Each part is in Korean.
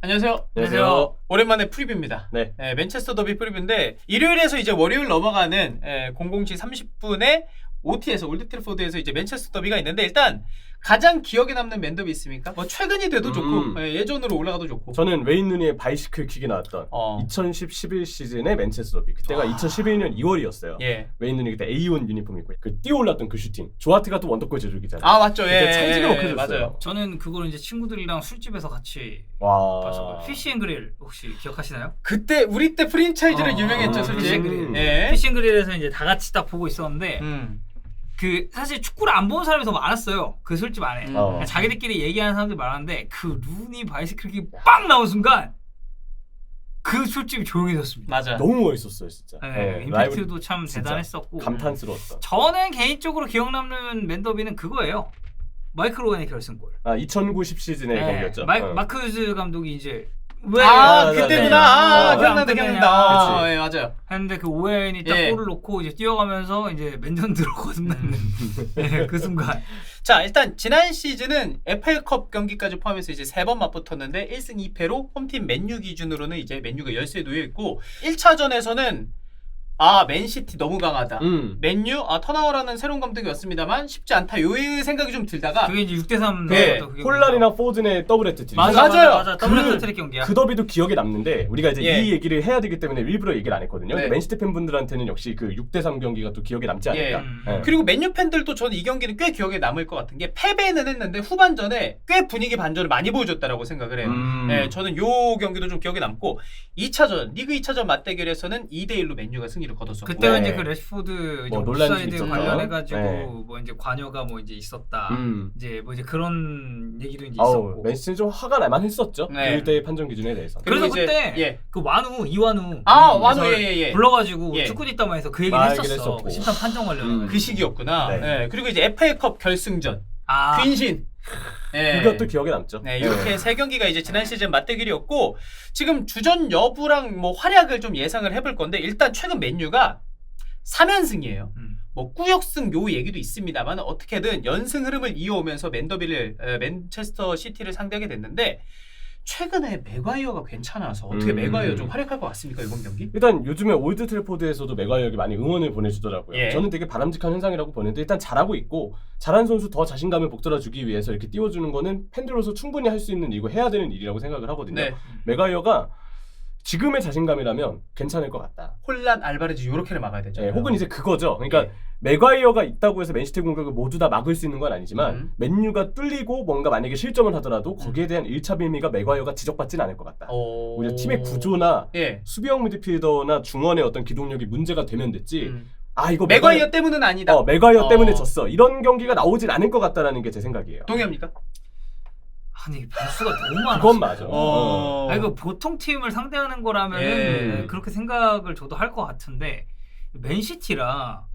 안녕하세요. 안녕하세요. 오랜만에 프리뷰입니다. 네. 맨체스터 더비 프리뷰인데 일요일에서 이제 월요일 넘어가는 00시 30분에 OT에서 올드 트래포드에서 이제 맨체스터 더비가 있는데 일단 가장 기억에 남는 맨더비 있습니까? 뭐 최근이 돼도 좋고 예전으로 올라가도 좋고. 저는 웨인 루니의 바이시클 킥이 나왔던 2010-11 시즌의 맨체스터 더비. 그때가 2011년 2월이었어요. 예. 웨인 루니 그때 A1 유니폼 입고 그 뛰어올랐던 그 슈팅. 조하트가 또 원더골 제조기잖아요. 아 맞죠. 그때 찰지게 먹혀줬어요. 맞아요. 저는 그걸 이제 친구들이랑 술집에서 같이 와. 봤었고요. 피시앤그릴 혹시 기억하시나요? 그때 우리 때 프랜차이즈로 유명했죠, 솔직히. 피시앤그릴. 예. 피시앤그릴에서 이제 다 같이 딱 보고 있었는데 음. 그 사실 축구를 안 보는 사람이 더 많았어요. 그 술집 안에. 그러니까 자기들끼리 얘기하는 사람들이 많았는데 그 루니 바이시클이 빵 나온 순간 그 술집이 조용해졌습니다. 맞아. 너무 멋있었어요, 진짜. 네, 임팩트도 참 대단했었고. 감탄스러웠어. 저는 개인적으로 기억 남는 맨더비는 그거예요. 마이클 오웬의 결승골. 2009-10 시즌의 경기였죠. 마크즈 감독이 이제 그때구나. 기억난다. 예, 맞아요. 했는데 그 오웬이 딱 골을 넣고 이제 뛰어가면서 이제 맨전드로 거듭나는 그 순간. 자, 일단 지난 시즌은 FA컵 경기까지 포함해서 이제 3번 맞붙었는데 1승 2패로 홈팀 맨유 기준으로는 이제 맨유가 열세에 놓여 있고 1차전에서는 맨시티 너무 강하다. 맨유 턴하워라는 새로운 감독이 왔습니다만 쉽지 않다. 요 생각이 좀 들다가 그게 이제 6대3 네, 폴란이나 포든의 더블 해트트릭. 맞아요. 더블 해트트릭 경기야. 그 더비도 기억에 남는데 우리가 이제 예. 이 얘기를 해야 되기 때문에 일부러 얘기를 안 했거든요. 네. 근데 맨시티 팬분들한테는 역시 그 6대3 경기가 또 기억에 남지 않을까. 예. 그리고 맨유 팬들도 저는 이 경기는 꽤 기억에 남을 것 같은 게 패배는 했는데 후반전에 꽤 분위기 반전을 많이 보여줬다라고 생각을 해요. 저는 요 경기도 좀 기억에 남고 2차전 리그 2차전 맞대결에서는 2대1로 맨유가 승리를 거뒀었고 그때가 이제 그 레시포드 뭐 논란이 옵사이드 있었죠. 관련해가지고 네. 뭐 이제 관여가 뭐 이제 있었다. 이제 뭐 이제 그런 얘기도 이제 아우, 있었고. 맨시티는 좀 화가 날만 했었죠. 네. 그때의 판정 기준에 대해서. 그래서 이제, 그때 그 이완우 완우 불러가지고 예. 축구 뒷담화에서 그 얘기를 얘기를 했었어. 했었고. 심판 판정 관련해. 그 시기였구나. 네. 그리고 이제 FA컵 결승전 퀸신. 그것도 기억에 남죠. 이렇게 세 경기가 이제 지난 시즌 맞대결이었고 지금 주전 여부랑 뭐 활약을 좀 예상을 해볼 건데 일단 최근 맨유가 3연승이에요. 뭐 꾸역승 요 얘기도 있습니다만 어떻게든 연승 흐름을 이어오면서 맨체스터 시티를 상대하게 됐는데 최근에 맥과이어가 괜찮아서 어떻게 맥과이어 좀 활약할 것 같습니까 이번 경기? 일단 요즘에 올드 트래포드에서도 맥과이어에게 많이 응원을 보내주더라고요. 예. 저는 되게 바람직한 현상이라고 보는데 일단 잘하고 있고 잘한 선수 더 자신감을 북돋아주기 위해서 이렇게 띄워주는 거는 팬들로서 충분히 할 수 있는 일이고 해야 되는 일이라고 생각을 하거든요. 네. 맥과이어가 지금의 자신감이라면 괜찮을 것 같다. 홀란 알바레즈 요렇게를 막아야 되죠. 혹은 이제 그거죠. 그러니까 예. 맥과이어가 있다고 해서 맨시티 공격을 모두 다 막을 수 있는 건 아니지만 맨유가 뚫리고 뭔가 만약에 실점을 하더라도 거기에 대한 1차 빌미가 맥과이어가 지적받지는 않을 것 같다. 오히려 팀의 구조나 수비형 미드필더나 중원의 어떤 기동력이 문제가 되면 됐지 이거 맥과이어 때문은 아니다. 맥과이어 때문에 졌어. 이런 경기가 나오진 않을 것 같다라는 게 제 생각이에요. 동의합니까? 아니 변수가 너무 많아. 그건 맞아. 이거 보통 팀을 상대하는 거라면 그렇게 생각을 저도 할 것 같은데 맨시티라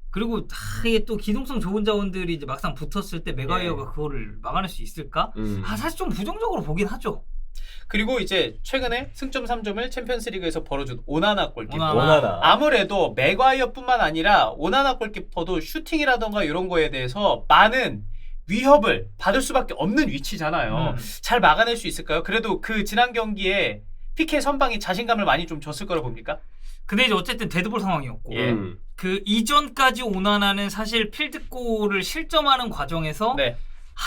그리고 이게 또 기동성 좋은 자원들이 이제 막상 붙었을 때 맥과이어가 그거를 막아낼 수 있을까? 사실 좀 부정적으로 보긴 하죠. 그리고 이제 최근에 승점 3점을 챔피언스리그에서 벌어준 오나나 골키퍼. 오나나. 아무래도 맥과이어뿐만 아니라 오나나 골키퍼도 슈팅이라던가 이런 거에 대해서 많은 위협을 받을 수밖에 없는 위치잖아요. 잘 막아낼 수 있을까요? 그래도 그 지난 경기에 PK 선방이 자신감을 많이 좀 줬을 거라 봅니까? 근데 이제 어쨌든 데드볼 상황이었고 그 이전까지 오나나는 사실 필드골을 실점하는 과정에서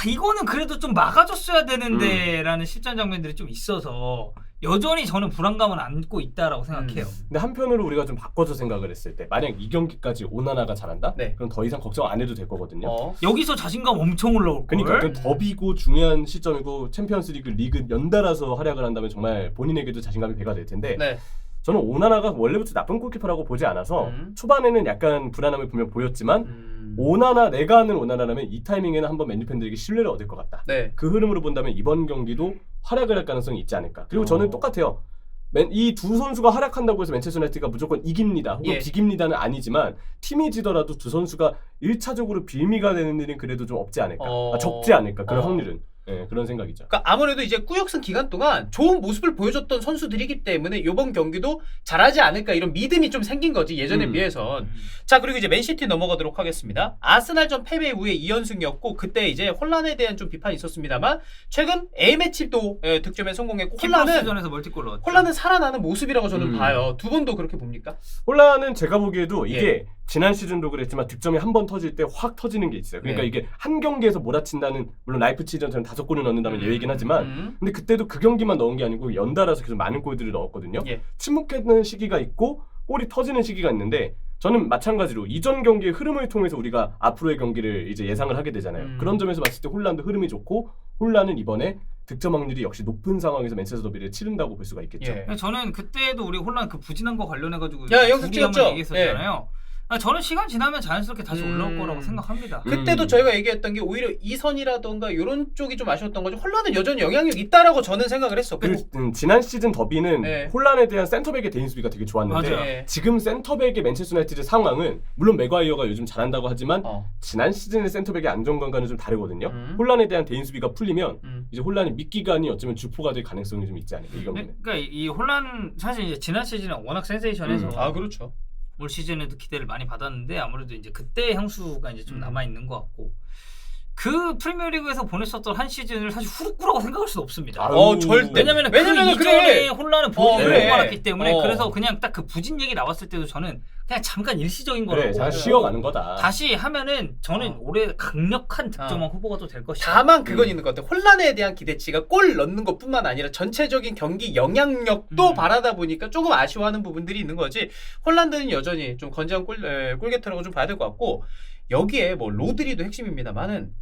이거는 그래도 좀 막아줬어야 되는데 라는 실전 장면들이 좀 있어서 여전히 저는 불안감을 안고 있다라고 생각해요. 근데 한편으로 우리가 좀 바꿔서 생각을 했을 때 만약 이 경기까지 오나나가 잘한다? 그럼 더 이상 걱정 안 해도 될 거거든요. 여기서 자신감 엄청 올라올 걸. 그러니까 그 더비고 중요한 시점이고 챔피언스리그 리그 연달아서 활약을 한다면 정말 본인에게도 자신감이 배가 될 텐데 저는 오나나가 원래부터 나쁜 골키퍼라고 보지 않아서 초반에는 약간 불안함을 분명 보였지만 오나나 내가 아는 오나나라면 이 타이밍에는 한번 맨유 팬들에게 신뢰를 얻을 것 같다. 그 흐름으로 본다면 이번 경기도 활약을 할 가능성이 있지 않을까. 그리고 저는 똑같아요. 이 두 선수가 활약한다고 해서 맨체스터 유나이티드가 무조건 이깁니다. 혹은 비깁니다는 아니지만 팀이 지더라도 두 선수가 1차적으로 빌미가 되는 일은 그래도 좀 없지 않을까. 적지 않을까. 그런 확률은. 그런 생각이죠. 그러니까 아무래도 이제 꾸역승 기간 동안 좋은 모습을 보여줬던 선수들이기 때문에 이번 경기도 잘하지 않을까 이런 믿음이 좀 생긴 거지 예전에 비해선. 자 그리고 이제 맨시티 넘어가도록 하겠습니다. 아스날전 패배 이후에 2연승이었고 그때 이제 혼란에 대한 좀 비판이 있었습니다만 최근 A매치도 득점에 성공했고 혼란은 멀티골 넣었죠. 혼란은 살아나는 모습이라고 저는 봐요. 두 분도 그렇게 봅니까? 혼란은 제가 보기에도 이게 지난 시즌도 그랬지만 득점이 한 번 터질 때 확 터지는 게 있어요. 그러니까 이게 한 경기에서 몰아친다는 물론 라이프치히전처럼 5골을 넣는다면 예외이긴 하지만 근데 그때도 그 경기만 넣은 게 아니고 연달아서 계속 많은 골들을 넣었거든요. 침묵했는 시기가 있고 골이 터지는 시기가 있는데 저는 마찬가지로 이전 경기의 흐름을 통해서 우리가 앞으로의 경기를 이제 예상을 하게 되잖아요. 그런 점에서 봤을 때 혼란도 흐름이 좋고 혼란은 이번에 득점 확률이 역시 높은 상황에서 맨체스터 더비를 치른다고 볼 수가 있겠죠. 저는 그때도 우리 혼란 그 부진한 거 관련해가지고 영상 찍었죠? 얘기했었잖아요. 저는 시간 지나면 자연스럽게 다시 올라올 거라고 생각합니다. 그때도 저희가 얘기했던 게 오히려 이선이라던가 이런 쪽이 좀 아쉬웠던 거죠. 혼란은 여전히 영향력 있다라고 저는 생각을 했었고 지난 시즌 더비는 혼란에 대한 센터백의 대인 수비가 되게 좋았는데 지금 센터백의 맨체스터 유나이티드 상황은 물론 맥과이어가 요즘 잘한다고 하지만 지난 시즌의 센터백의 안정감과는 좀 다르거든요. 혼란에 대한 대인 수비가 풀리면 이제 혼란이 mid기간이 어쩌면 주포가 될 가능성이 좀 있지 않을까 이 경기는. 그러니까 이 혼란 사실 이제 지난 시즌에 워낙 센세이션해서 그렇죠. 올 시즌에도 기대를 많이 받았는데 아무래도 이제 그때 향수가 이제 좀 남아 있는 것 같고 그 프리미어리그에서 보냈었던 한 시즌을 사실 후루꾸라고 생각할 수는 없습니다. 절대. 왜냐면은 그 이전에 혼란은 보여주지 너무 많았기 때문에 그래서 그냥 딱 그 부진 얘기 나왔을 때도 저는 그냥 잠깐 일시적인 거라고. 그래, 쉬어가는 거다. 다시 하면은 저는 올해 강력한 득점왕 후보가 또 될 것이다. 다만 그건 있는 것 같아요. 혼란에 대한 기대치가 골 넣는 것뿐만 아니라 전체적인 경기 영향력도 바라다 보니까 조금 아쉬워하는 부분들이 있는 거지. 혼란드는 여전히 좀 건재한 골게터라고 좀 봐야 될 것 같고 여기에 뭐 로드리도 핵심입니다만은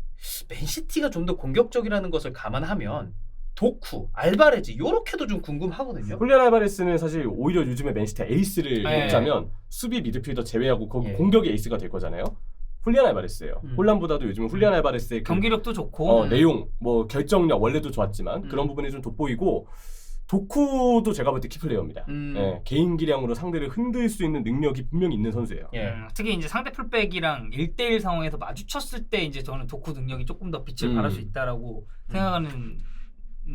맨시티가 좀 더 공격적이라는 것을 감안하면 도쿠, 알바레즈 요렇게도 좀 궁금하거든요. 훌리안 알바레스는 사실 오히려 요즘에 맨시티 에이스를 뽑자면 수비 미드필더 제외하고 거기 공격의 에이스가 될 거잖아요. 훌리안 알바레스예요. 혼란보다도 요즘은 훌리안 알바레스의 경기력도 좋고 내용, 뭐 결정력 원래도 좋았지만 그런 부분이 좀 돋보이고 도쿠도 제가 볼 때 키플레이어입니다. 개인 기량으로 상대를 흔들 수 있는 능력이 분명히 있는 선수예요. 특히 이제 상대 풀백이랑 1대1 상황에서 마주쳤을 때 이제 저는 도쿠 능력이 조금 더 빛을 발할 수 있다라고 생각하는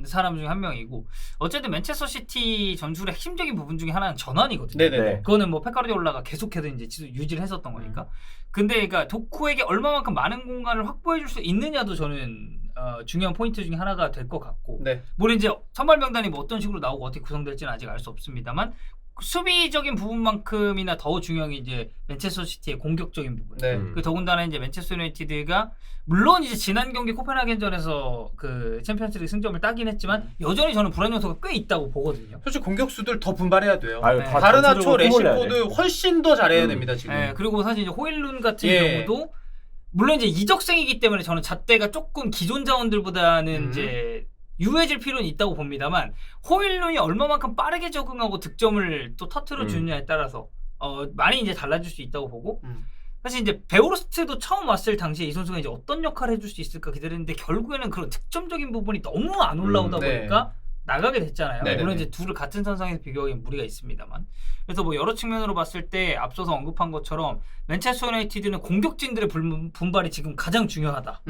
사람 중에 한 명이고 어쨌든 맨체스터 시티 전술의 핵심적인 부분 중에 하나는 전환이거든요. 네네. 그거는 뭐 페카르디올라가 계속해서 이제 유지를 했었던 거니까. 근데 그러니까 도쿠에게 얼마만큼 많은 공간을 확보해 줄 수 있느냐도 저는 중요한 포인트 중에 하나가 될 것 같고 물론 이제 선발 명단이 뭐 어떤 식으로 나오고 어떻게 구성될지는 아직 알 수 없습니다만 수비적인 부분만큼이나 더 중요한 게 이제 맨체스터 시티의 공격적인 부분. 그 더군다나 이제 맨체스터 유나이티드가 물론 이제 지난 경기 코펜하겐전에서 그 챔피언스리그 승점을 따긴 했지만 여전히 저는 불안 요소가 꽤 있다고 보거든요. 솔직히 공격수들 더 분발해야 돼요. 다 가르나초, 레시포드 훨씬 더 잘해야 됩니다 지금. 그리고 사실 이제 호일룬 같은 경우도 물론 이제 이적생이기 때문에 저는 잣대가 조금 기존 자원들보다는 이제 유해질 필요는 있다고 봅니다만 호일룬이 얼마만큼 빠르게 적응하고 득점을 또 터트려 주느냐에 따라서 많이 이제 달라질 수 있다고 보고 사실 이제 베오르스트도 처음 왔을 당시에 이 선수가 이제 어떤 역할을 해줄 수 있을까 기다렸는데 결국에는 그런 득점적인 부분이 너무 안 올라오다 보니까 나가게 됐잖아요. 물론 이제 둘을 같은 선상에서 비교하기엔 무리가 있습니다만 그래서 뭐 여러 측면으로 봤을 때 앞서서 언급한 것처럼 맨체스터 유나이티드는 공격진들의 분발이 지금 가장 중요하다.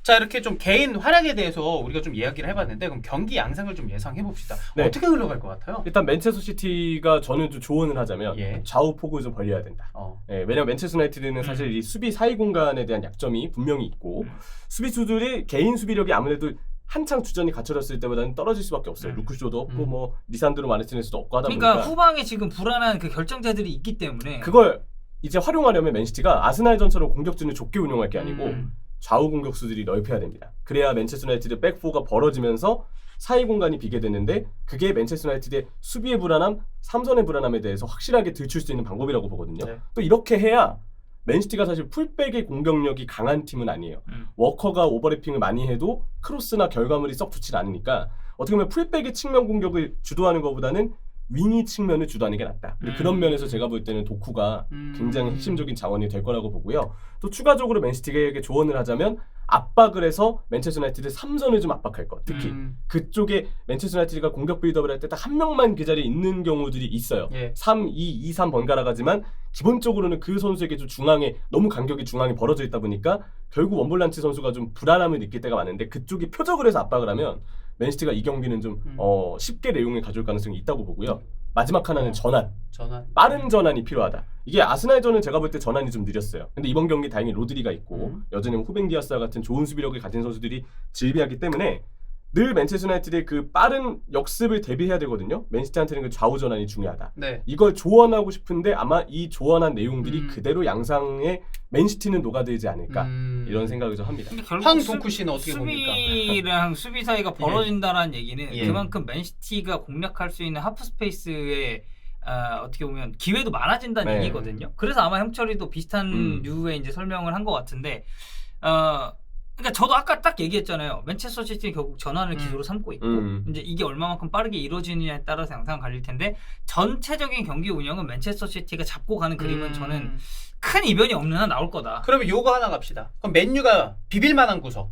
자 이렇게 좀 개인 활약에 대해서 우리가 좀 이야기를 해봤는데 그럼 경기 양상을 좀 예상해 봅시다. 어떻게 흘러갈 것 같아요? 일단 맨체스터 시티가 저는 좀 조언을 하자면 좌우 폭을 좀 벌려야 된다. 왜냐면 맨체스터 유나이티드는 사실 이 수비 사이 공간에 대한 약점이 분명히 있고 수비수들의 개인 수비력이 아무래도 한창 주전이 갖춰졌을 때보다는 떨어질 수밖에 없어요. 루크쇼도 없고 뭐 리산드로 마르티네스도 없고 하다 보니까 그러니까 후방에 지금 불안한 그 결정자들이 있기 때문에 그걸 이제 활용하려면 맨시티가 아스날전처럼 공격진을 좁게 운영할 게 아니고 좌우 공격수들이 넓혀야 됩니다. 그래야 맨체스터 유나이티드 백포가 벌어지면서 사이 공간이 비게 되는데 그게 맨체스터 유나이티드의 수비의 불안함, 삼선의 불안함에 대해서 확실하게 들출 수 있는 방법이라고 보거든요. 또 이렇게 해야 맨시티가 사실 풀백의 공격력이 강한 팀은 아니에요. 워커가 오버래핑을 많이 해도 크로스나 결과물이 썩 좋지 않으니까 어떻게 보면 풀백의 측면 공격을 주도하는 것보다는 윙이 측면을 주도하는 게 낫다. 그런 면에서 제가 볼 때는 도쿠가 굉장히 핵심적인 자원이 될 거라고 보고요. 또 추가적으로 맨시티에게 조언을 하자면 압박을 해서 맨체스터 유나이티드 3선을 좀 압박할 것. 특히 그쪽에 맨체스터 유나이티드가 공격 빌드업을 할 때 딱 한 명만 그 자리에 있는 경우들이 있어요. 3-2-2-3 번갈아가지만 기본적으로는 그 선수에게 좀 중앙에 너무 간격이 중앙에 벌어져 있다 보니까 결국 원볼란치 선수가 좀 불안함을 느낄 때가 많은데 그쪽이 표적을 해서 압박을 하면 맨시티가 이 경기는 좀 쉽게 내용을 가져올 가능성이 있다고 보고요. 마지막 하나는 전환. 빠른 전환이 필요하다. 이게 아스날전은 제가 볼 때 전환이 좀 느렸어요. 근데 이번 경기 다행히 로드리가 있고 여전히 후벤 디아스와 같은 좋은 수비력을 가진 선수들이 질비하기 때문에 늘 맨체스터 유나이티드의 그 빠른 역습을 대비해야 되거든요. 맨시티한테는 그 좌우 전환이 중요하다. 네. 이걸 조언하고 싶은데 아마 이 조언한 내용들이 그대로 양상에 맨시티는 녹아들지 않을까 이런 생각을 좀 합니다. 황동쿠 씨는 어떻게 봅니까? 수비랑 수비 사이가 벌어진다는 얘기는 그만큼 맨시티가 공략할 수 있는 하프 스페이스에 어떻게 보면 기회도 많아진다는 얘기거든요. 그래서 아마 형철이도 비슷한 류의 이제 설명을 한 것 같은데. 그러니까 저도 아까 딱 얘기했잖아요. 맨체스터 시티는 결국 전환을 기조로 삼고 있고 이제 이게 얼마만큼 빠르게 이루어지느냐에 따라서 양상 갈릴 텐데 전체적인 경기 운영은 맨체스터 시티가 잡고 가는 그림은 저는 큰 이변이 없는 한 나올 거다. 그러면 요거 하나 갑시다. 그럼 맨유가 비빌만한 구석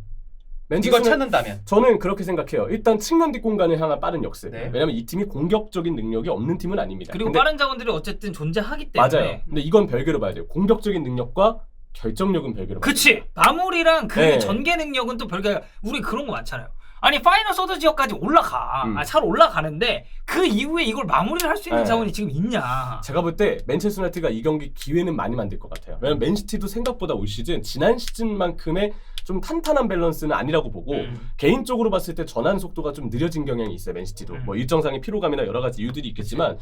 이걸 찾는다면 저는 그렇게 생각해요. 일단 측면 뒷공간을 향한 빠른 역습. 왜냐면 이 팀이 공격적인 능력이 없는 팀은 아닙니다. 그리고 빠른 자원들이 어쨌든 존재하기 때문에 맞아요. 근데 이건 별개로 봐야 돼요. 공격적인 능력과 결정력은 별개로. 그치. 마무리랑 그 전개 능력은 또 별개. 우리 그런 거 많잖아요. 아니 파이널 서드 지역까지 올라가. 잘 올라가는데 그 이후에 이걸 마무리를 할 수 있는 자원이 지금 있냐. 제가 볼 때 맨체스터 유나이티드가 이 경기 기회는 많이 만들 것 같아요. 왜냐면 맨시티도 생각보다 올 시즌 지난 시즌만큼의 좀 탄탄한 밸런스는 아니라고 보고 개인적으로 봤을 때 전환 속도가 좀 느려진 경향이 있어요. 맨시티도 뭐 일정상의 피로감이나 여러 가지 이유들이 있겠지만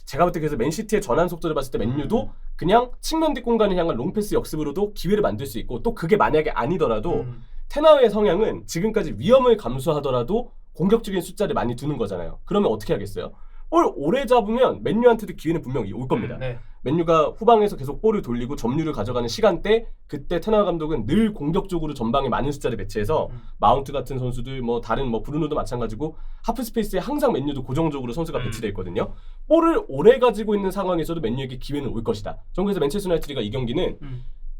제가 볼 때 그래서 맨시티의 전환 속도를 봤을 때 맨유도 그냥 측면 뒷공간을 향한 롱패스 역습으로도 기회를 만들 수 있고 또 그게 만약에 아니더라도 테나우의 성향은 지금까지 위험을 감수하더라도 공격적인 숫자를 많이 두는 거잖아요. 그러면 어떻게 하겠어요? 볼 오래 잡으면 맨유한테도 기회는 분명히 올 겁니다. 맨유가 후방에서 계속 볼을 돌리고 점유를 가져가는 시간대 그때 테나우 감독은 늘 공격적으로 전방에 많은 숫자를 배치해서 마운트 같은 선수들 뭐 다른 뭐 브루노도 마찬가지고 하프 스페이스에 항상 맨유도 고정적으로 선수가 배치되어 있거든요. 볼을 오래 가지고 있는 상황에서도 맨유에게 기회는 올 것이다. 저는 그래서 맨체스터 유나이티드가 이 경기는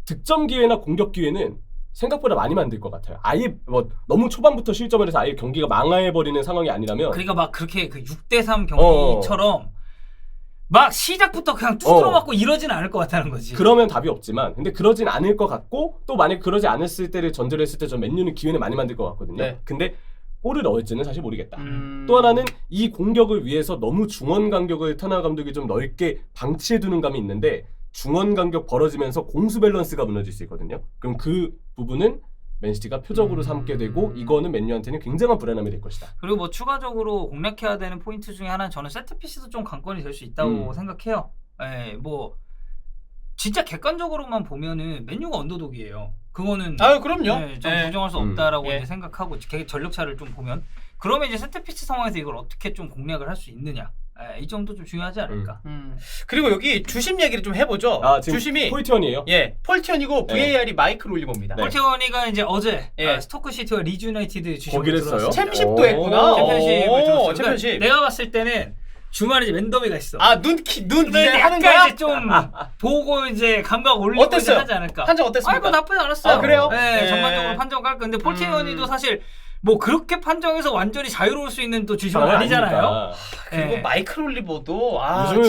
득점 기회나 공격 기회는 생각보다 많이 만들 것 같아요. 아예 뭐 너무 초반부터 실점을 해서 아예 경기가 망해버리는 상황이 아니라면 그러니까 막 그렇게 그 6대3 경기처럼 막 시작부터 그냥 두드러 맞고 이러진 않을 것 같다는 거지. 그러면 답이 없지만 근데 그러진 않을 것 같고 또 만약 그러지 않았을 때를 전제로 했을 때 전 맨유는 기회는 많이 만들 것 같거든요. 근데 골을 넣을지는 사실 모르겠다. 또 하나는 이 공격을 위해서 너무 중원 간격을 테나우 감독이 좀 넓게 방치해두는 감이 있는데 중원 간격 벌어지면서 공수 밸런스가 무너질 수 있거든요. 그럼 그 부분은 맨시티가 표적으로 삼게 되고 이거는 맨유한테는 굉장한 불안함이 될 것이다. 그리고 뭐 추가적으로 공략해야 되는 포인트 중에 하나는 저는 세트피스도 좀 관건이 될 수 있다고 생각해요. 뭐 진짜 객관적으로만 보면은 맨유가 언더독이에요. 그거는 그럼요. 좀 부정할 수 없다라고 이제 생각하고 전력차를 좀 보면 그러면 이제 세트피스 상황에서 이걸 어떻게 좀 공략을 할 수 있느냐. 이 정도 좀 중요하지 않을까. 그리고 여기 주심 얘기를 좀 해보죠. 주심이 폴티언이에요? 폴티언이고 VAR이 마이클 올리버입니다. 폴티언이가 이제 어제 스토크 시티와 리즈 유나이티드 주심을 들었어요. 챔피언십도 했구나. 챔피언십을 들었어요. 챔피언십. 내가 봤을 때는 주말에 이제 랜덤이가 있어. 눈 이제 하는 거야? 거야? 이제 좀 보고 이제 감각 올리고 어땠어요? 하지 않을까. 판정 어땠습니까? 뭐 나쁘지 않았어요. 그래요? 전반적으로 판정 깔 건데 폴티언이도 사실 뭐 그렇게 판정해서 완전히 자유로울 수 있는 또 주심은 아니잖아요. 그리고 마이클 올리버도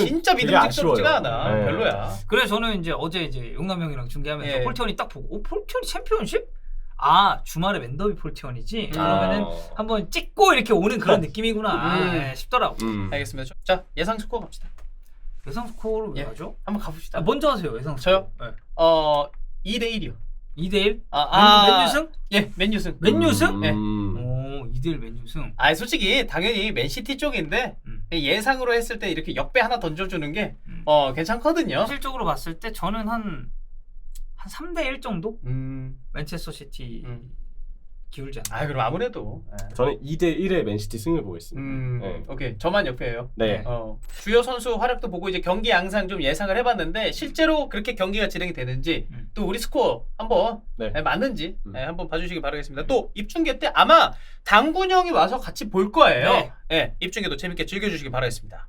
진짜 믿음직스럽지가 않아. 별로야. 그래서 저는 이제 어제 이제 용남 형이랑 중계하면서 폴티언이 딱 보고 폴티언이 챔피언십? 주말에 맨더비 폴티언이지. 그러면은 한번 찍고 이렇게 오는 그런 느낌이구나 싶더라고. 알겠습니다. 자, 예상 스코어 갑시다. 예상 스코어를 왜 하죠? 한번 가봅시다. 먼저 하세요. 예상 스코어. 저요? 2대1이요. 2대1? 맨유승? 예, 맨유승. 맨유승? 네. 2대1 맨유승. 솔직히 당연히 맨시티 쪽인데 예상으로 했을 때 이렇게 역배 하나 던져주는 게 괜찮거든요. 현실적으로 봤을 때 저는 한 3대1 정도? 맨체스터 시티 기울지 않나. 그럼 아무래도 저는 2대1의 맨시티 승을 보겠습니다. 오케이. 저만 역배예요. 네. 주요 선수 활약도 보고 이제 경기 양상 좀 예상을 해봤는데 실제로 그렇게 경기가 진행이 되는지 또 우리 스코어 한번 맞는지 한번 봐주시기 바라겠습니다. 또 입중계 때 아마 당군 형이 와서 같이 볼 거예요. 입중계도 재밌게 즐겨주시기 바라겠습니다.